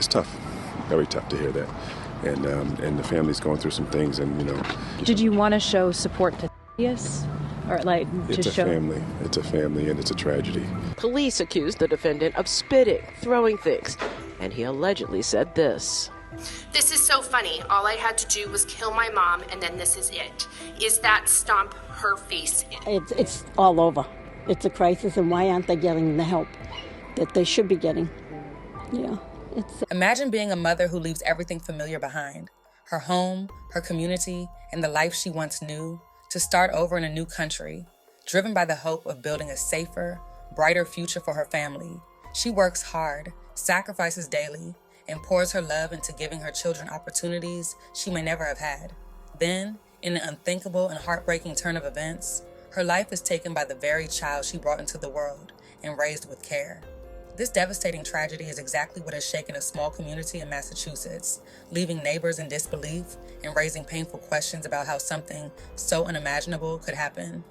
It's tough, very tough to hear that. And the family's going through some things, and Did you want to show support to Thaddeus? Or like it's to a show family. It's a family, and it's a tragedy. Police accused the defendant of spitting, throwing things, and he allegedly said this. This is so funny. All I had to do was kill my mom, and then this is it. Is that stomp her face in? It's all over. It's a crisis, and why aren't they getting the help that they should be getting? Yeah. Imagine being a mother who leaves everything familiar behind. Her home, her community, and the life she once knew, to start over in a new country, driven by the hope of building a safer, brighter future for her family. She works hard, sacrifices daily, and pours her love into giving her children opportunities she may never have had. Then, in an unthinkable and heartbreaking turn of events, her life is taken by the very child she brought into the world and raised with care. This devastating tragedy is exactly what has shaken a small community in Massachusetts, leaving neighbors in disbelief and raising painful questions about how something so unimaginable could happen.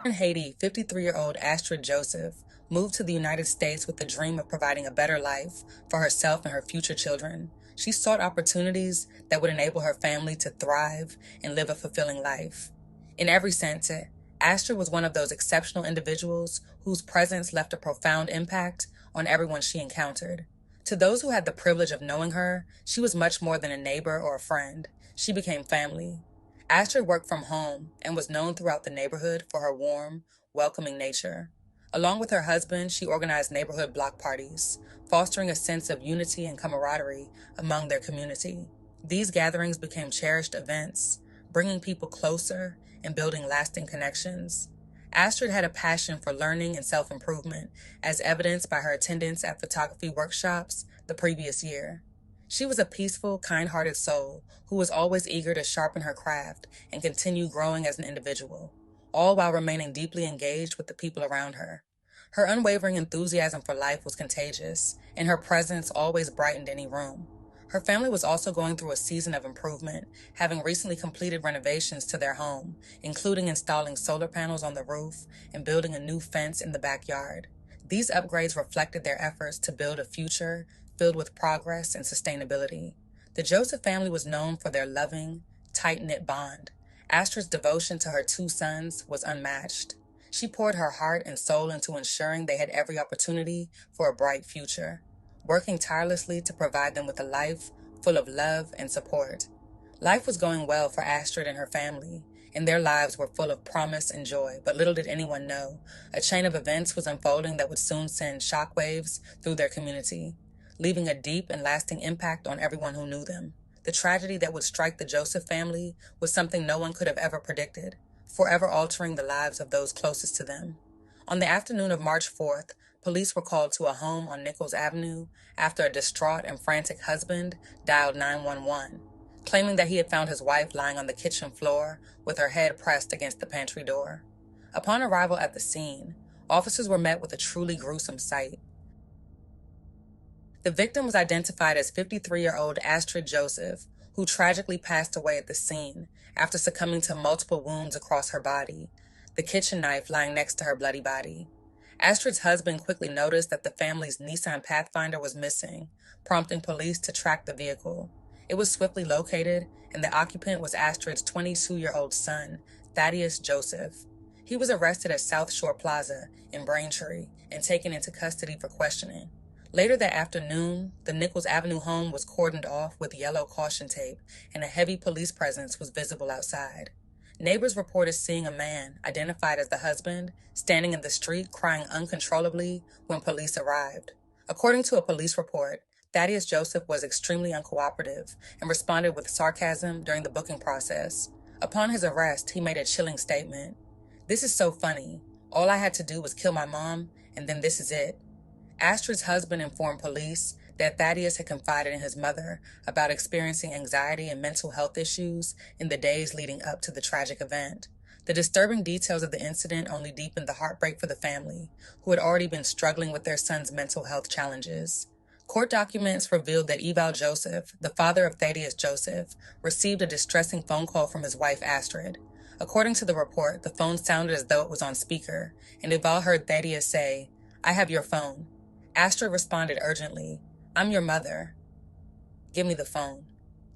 In Haiti, 53-year-old Astrid Joseph moved to the United States with the dream of providing a better life for herself and her future children. She sought opportunities that would enable her family to thrive and live a fulfilling life. In every sense, Astrid was one of those exceptional individuals whose presence left a profound impact on everyone she encountered. To those who had the privilege of knowing her, she was much more than a neighbor or a friend. She became family. Astrid worked from home and was known throughout the neighborhood for her warm, welcoming nature. Along with her husband, she organized neighborhood block parties, fostering a sense of unity and camaraderie among their community. These gatherings became cherished events, bringing people closer and building lasting connections. Astrid had a passion for learning and self-improvement, as evidenced by her attendance at photography workshops the previous year. She was a peaceful, kind-hearted soul who was always eager to sharpen her craft and continue growing as an individual, all while remaining deeply engaged with the people around her. Her unwavering enthusiasm for life was contagious, and her presence always brightened any room. Her family was also going through a season of improvement, having recently completed renovations to their home, including installing solar panels on the roof and building a new fence in the backyard. These upgrades reflected their efforts to build a future filled with progress and sustainability. The Joseph family was known for their loving, tight-knit bond. Astrid's devotion to her two sons was unmatched. She poured her heart and soul into ensuring they had every opportunity for a bright future, working tirelessly to provide them with a life full of love and support. Life was going well for Astrid and her family, and their lives were full of promise and joy, but little did anyone know a chain of events was unfolding that would soon send shockwaves through their community, leaving a deep and lasting impact on everyone who knew them. The tragedy that would strike the Joseph family was something no one could have ever predicted, forever altering the lives of those closest to them. On the afternoon of March 4th, police were called to a home on Nichols Avenue after a distraught and frantic husband dialed 911, claiming that he had found his wife lying on the kitchen floor with her head pressed against the pantry door. Upon arrival at the scene, officers were met with a truly gruesome sight. The victim was identified as 53-year-old Astrid Joseph, who tragically passed away at the scene after succumbing to multiple wounds across her body, the kitchen knife lying next to her bloody body. Astrid's husband quickly noticed that the family's Nissan Pathfinder was missing, prompting police to track the vehicle. It was swiftly located, and the occupant was Astrid's 22-year-old son, Thaddeus Joseph. He was arrested at South Shore Plaza in Braintree and taken into custody for questioning. Later that afternoon, the Nichols Avenue home was cordoned off with yellow caution tape, and a heavy police presence was visible outside. Neighbors reported seeing a man, identified as the husband, standing in the street crying uncontrollably when police arrived. According to a police report, Thaddeus Joseph was extremely uncooperative and responded with sarcasm during the booking process. Upon his arrest, he made a chilling statement. "This is so funny. All I had to do was kill my mom, and then this is it." Astrid's husband informed police that Thaddeus had confided in his mother about experiencing anxiety and mental health issues in the days leading up to the tragic event. The disturbing details of the incident only deepened the heartbreak for the family, who had already been struggling with their son's mental health challenges. Court documents revealed that Eval Joseph, the father of Thaddeus Joseph, received a distressing phone call from his wife, Astrid. According to the report, the phone sounded as though it was on speaker, and Eval heard Thaddeus say, "I have your phone." Astrid responded urgently, "I'm your mother. Give me the phone."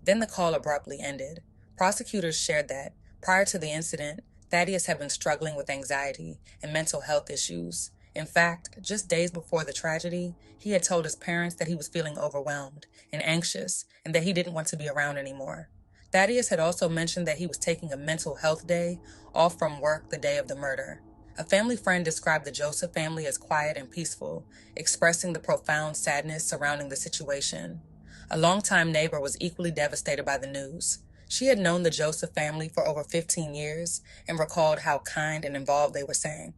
Then the call abruptly ended. Prosecutors shared that, prior to the incident, Thaddeus had been struggling with anxiety and mental health issues. In fact, just days before the tragedy, he had told his parents that he was feeling overwhelmed and anxious and that he didn't want to be around anymore. Thaddeus had also mentioned that he was taking a mental health day off from work the day of the murder. A family friend described the Joseph family as quiet and peaceful, expressing the profound sadness surrounding the situation. A longtime neighbor was equally devastated by the news. She had known the Joseph family for over 15 years and recalled how kind and involved they were saying.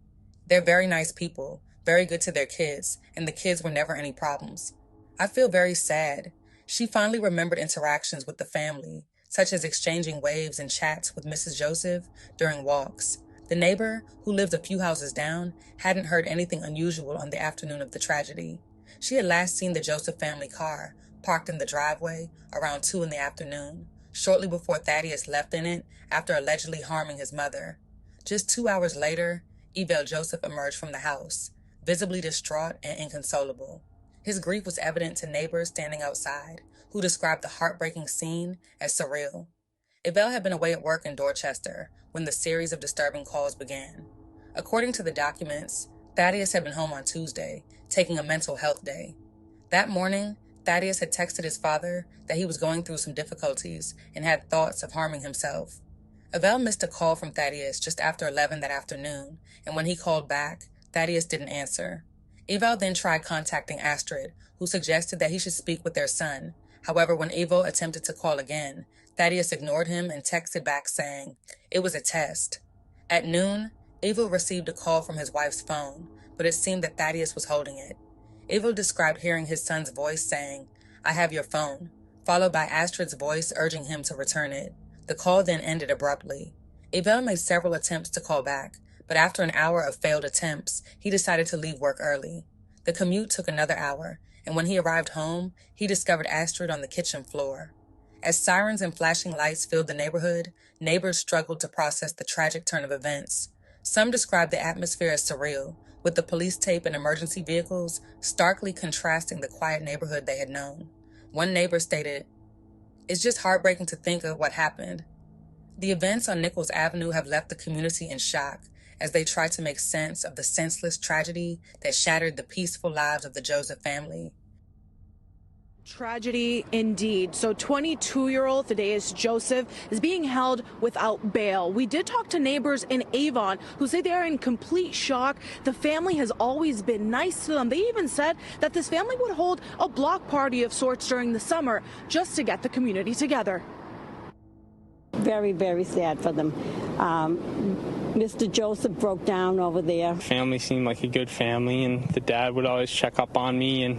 "They're very nice people, very good to their kids, and the kids were never any problems. I feel very sad." She fondly remembered interactions with the family, such as exchanging waves and chats with Mrs. Joseph during walks. The neighbor, who lived a few houses down, hadn't heard anything unusual on the afternoon of the tragedy. She had last seen the Joseph family car parked in the driveway around 2 in the afternoon, shortly before Thaddeus left in it after allegedly harming his mother. Just 2 hours later, Eval Joseph emerged from the house, visibly distraught and inconsolable. His grief was evident to neighbors standing outside, who described the heartbreaking scene as surreal. Eval had been away at work in Dorchester when the series of disturbing calls began. According to the documents, Thaddeus had been home on Tuesday, taking a mental health day. That morning, Thaddeus had texted his father that he was going through some difficulties and had thoughts of harming himself. Eval missed a call from Thaddeus just after 11 that afternoon, and when he called back, Thaddeus didn't answer. Eval then tried contacting Astrid, who suggested that he should speak with their son. However, when Eval attempted to call again, Thaddeus ignored him and texted back saying, "It was a test." At noon, Eval received a call from his wife's phone, but it seemed that Thaddeus was holding it. Eval described hearing his son's voice saying, "I have your phone," followed by Astrid's voice urging him to return it. The call then ended abruptly. Eval made several attempts to call back, but after an hour of failed attempts, he decided to leave work early. The commute took another hour, and when he arrived home, he discovered Astrid on the kitchen floor. As sirens and flashing lights filled the neighborhood, neighbors struggled to process the tragic turn of events. Some described the atmosphere as surreal, with the police tape and emergency vehicles starkly contrasting the quiet neighborhood they had known. One neighbor stated, "It's just heartbreaking to think of what happened." The events on Nichols Avenue have left the community in shock as they try to make sense of the senseless tragedy that shattered the peaceful lives of the Joseph family. Tragedy indeed. So 22-year-old Thaddeus Joseph is being held without bail. We did talk to neighbors in Avon who say they are in complete shock. The family has always been nice to them. They even said that this family would hold a block party of sorts during the summer just to get the community together. Very, very sad for them. Mr. Joseph broke down over there. Family seemed like a good family, and the dad would always check up on me and,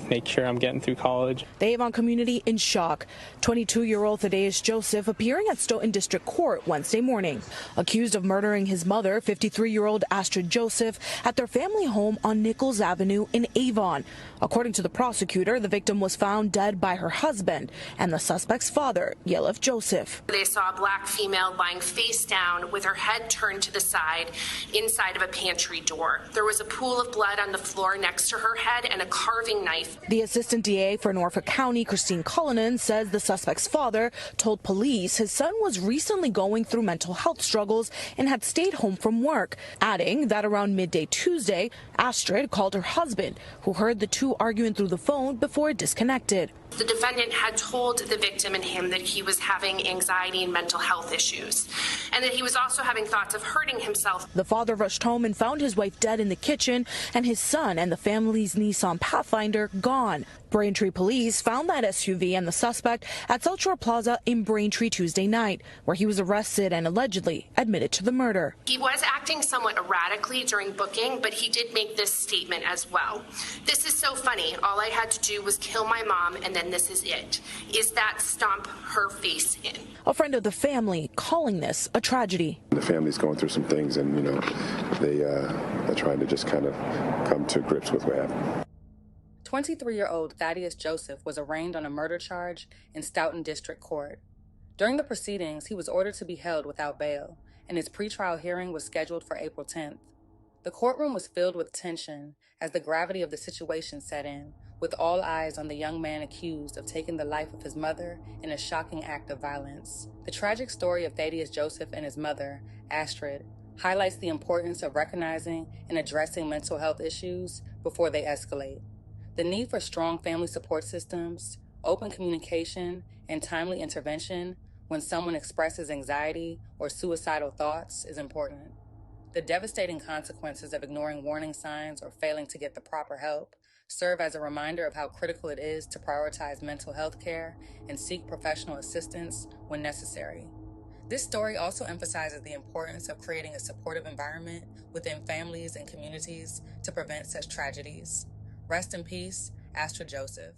make sure I'm getting through college. The Avon community in shock. 22-year-old Thaddeus Joseph appearing at Stoughton District Court Wednesday morning, accused of murdering his mother, 53-year-old Astrid Joseph, at their family home on Nichols Avenue in Avon. According to the prosecutor, the victim was found dead by her husband and the suspect's father, Yelif Joseph. They saw a black female lying face down with her head turned to the side inside of a pantry door. There was a pool of blood on the floor next to her head and a carving knife. The assistant DA for Norfolk County, Christine Cullinan, says the suspect's father told police his son was recently going through mental health struggles and had stayed home from work, adding that around midday Tuesday, Astrid called her husband, who heard the two arguing through the phone before it disconnected. The defendant had told the victim and him that he was having anxiety and mental health issues, and that he was also having thoughts of hurting himself. The father rushed home and found his wife dead in the kitchen and his son and the family's Nissan Pathfinder gone. Braintree police found that SUV and the suspect at South Shore Plaza in Braintree Tuesday night, where he was arrested and allegedly admitted to the murder. He was acting somewhat erratically during booking, but he did make this statement as well. "This is so funny. All I had to do was kill my mom, and then this is it. Is that stomp her face in?" A friend of the family calling this a tragedy. The family's going through some things, and they're trying to just kind of come to grips with what happened. 23-year-old Thaddeus Joseph was arraigned on a murder charge in Stoughton District Court. During the proceedings, he was ordered to be held without bail, and his pretrial hearing was scheduled for April 10th. The courtroom was filled with tension as the gravity of the situation set in, with all eyes on the young man accused of taking the life of his mother in a shocking act of violence. The tragic story of Thaddeus Joseph and his mother, Astrid, highlights the importance of recognizing and addressing mental health issues before they escalate. The need for strong family support systems, open communication, and timely intervention when someone expresses anxiety or suicidal thoughts is important. The devastating consequences of ignoring warning signs or failing to get the proper help serve as a reminder of how critical it is to prioritize mental health care and seek professional assistance when necessary. This story also emphasizes the importance of creating a supportive environment within families and communities to prevent such tragedies. Rest in peace, Astrid Joseph.